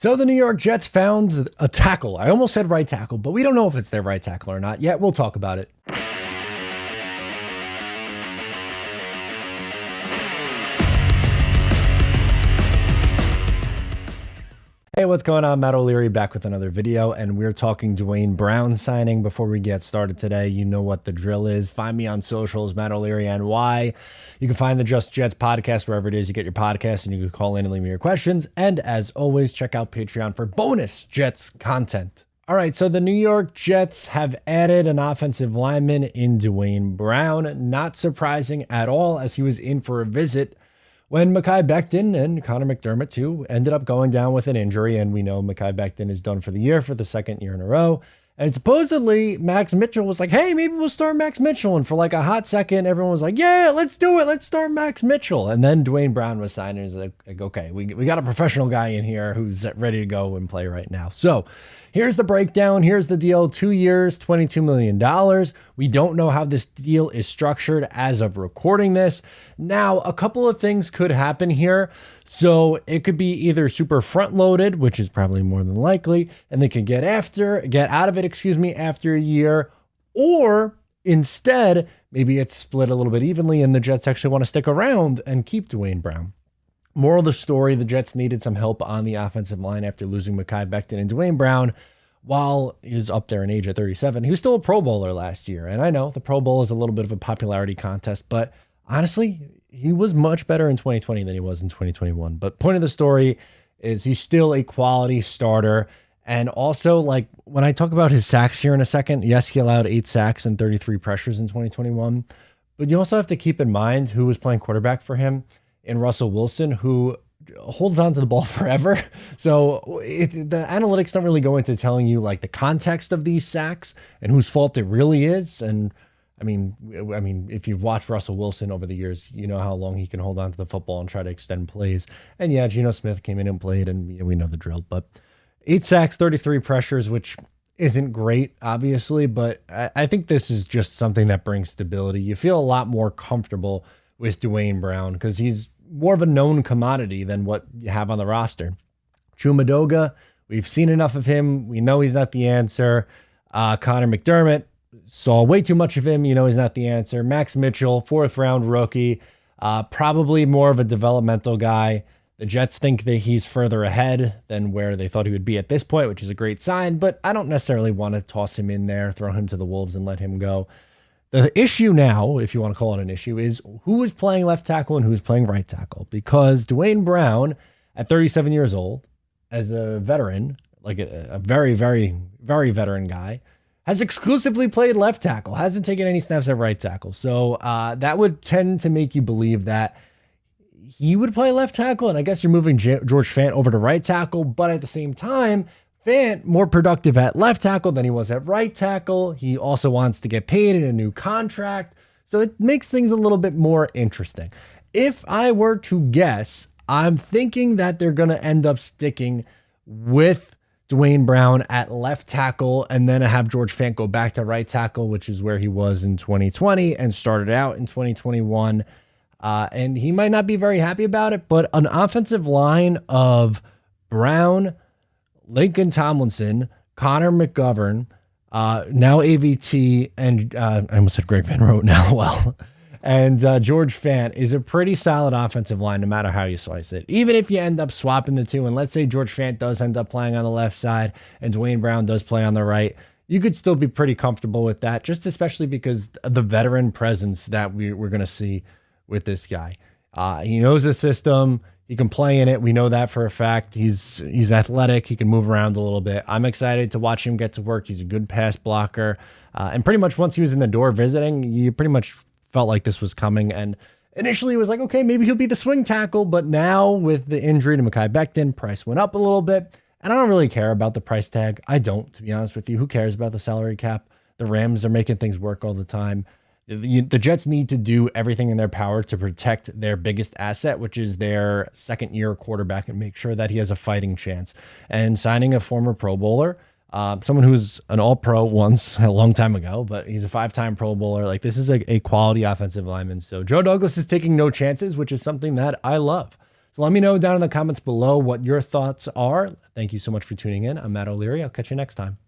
So the New York Jets found a tackle. I almost said right tackle, but we don't know if it's their right tackle or not yet. We'll talk about it. Hey, what's going on? Matt O'Leary back with another video, and we're talking Duane Brown signing. Before we get started today, you know what the drill is. Find me on socials, Matt O'Leary NY. You can find the Just Jets podcast wherever it is you get your podcast, and you can call in and leave me your questions. And as always, check out Patreon for bonus Jets content. All right, so the New York Jets have added an offensive lineman in Duane Brown. Not surprising at all, as he was in for a visit when Mekhi Becton and Connor McDermott, too, ended up going down with an injury. And we know Mekhi Becton is done for the year for the second year in a row. And supposedly Max Mitchell was like, hey, maybe we'll start Max Mitchell. And for like a hot second, everyone was like, yeah, let's do it. Let's start Max Mitchell. And then Duane Brown was signed, and he's like okay, we got a professional guy in here who's ready to go and play right now. So here's the breakdown. Here's the deal. 2 years, $22 million. We don't know how this deal is structured as of recording this. Now, a couple of things could happen here. So it could be either super front loaded, which is probably more than likely, and they can get out of it, after a year, or instead, maybe it's split a little bit evenly and the Jets actually want to stick around and keep Duane Brown. Moral of the story, the Jets needed some help on the offensive line after losing Mekhi Becton, and Duane Brown, while he's up there in age at 37, he was still a Pro Bowler last year. And I know the Pro Bowl is a little bit of a popularity contest, but honestly, he was much better in 2020 than he was in 2021. But point of the story is he's still a quality starter. And also, like, when I talk about his sacks here in a second, yes, he allowed 8 sacks and 33 pressures in 2021. But you also have to keep in mind who was playing quarterback for him in Russell Wilson, who holds on to the ball forever. So the analytics don't really go into telling you like the context of these sacks and whose fault it really is. And I mean, if you've watched Russell Wilson over the years, you know how long he can hold on to the football and try to extend plays. And yeah, Geno Smith came in and played, and we know the drill. But 8 sacks, 33 pressures, which isn't great, obviously, but I think this is just something that brings stability. You feel a lot more comfortable with Duane Brown because he's more of a known commodity than what you have on the roster. Chumadoga, we've seen enough of him. We know he's not the answer. Connor McDermott, saw way too much of him. You know he's not the answer. Max Mitchell, 4th round rookie, probably more of a developmental guy. The Jets think that he's further ahead than where they thought he would be at this point, which is a great sign, but I don't necessarily want to toss him in there, throw him to the Wolves and let him go. The issue now, if you want to call it an issue, is who is playing left tackle and who's playing right tackle. Because Duane Brown, at 37 years old, as a veteran, like a very, very, very veteran guy, has exclusively played left tackle, hasn't taken any snaps at right tackle. So that would tend to make you believe that he would play left tackle. And I guess you're moving George Fant over to right tackle. But at the same time, Fant more productive at left tackle than he was at right tackle. He also wants to get paid in a new contract. So it makes things a little bit more interesting. If I were to guess, I'm thinking that they're going to end up sticking with Duane Brown at left tackle and then have George Fant go back to right tackle, which is where he was in 2020 and started out in 2021. And he might not be very happy about it, but an offensive line of Brown, Lincoln Tomlinson, Connor McGovern, now AVT, and I almost said Greg Van Roten now, well, and George Fant is a pretty solid offensive line no matter how you slice it. Even if you end up swapping the two, and let's say George Fant does end up playing on the left side and Duane Brown does play on the right, you could still be pretty comfortable with that, just especially because of the veteran presence that we're going to see with this guy. He knows the system. He can play in it. We know that for a fact. He's athletic. He can move around a little bit. I'm excited to watch him get to work. He's a good pass blocker. And pretty much once he was in the door visiting, you pretty much felt like this was coming. And initially it was like, okay, maybe he'll be the swing tackle. But now with the injury to Mekhi Becton, price went up a little bit. And I don't really care about the price tag. I don't, to be honest with you. Who cares about the salary cap? The Rams are making things work all the time. The Jets need to do everything in their power to protect their biggest asset, which is their second-year quarterback, and make sure that he has a fighting chance. And signing a former Pro Bowler, someone who's an All-Pro once, a long time ago, but he's a 5-time Pro Bowler. Like, this is a quality offensive lineman. So Joe Douglas is taking no chances, which is something that I love. So So let me know down in the comments below what your thoughts are. Thank you so much for tuning in. I'm Matt O'Leary. I'll catch you next time.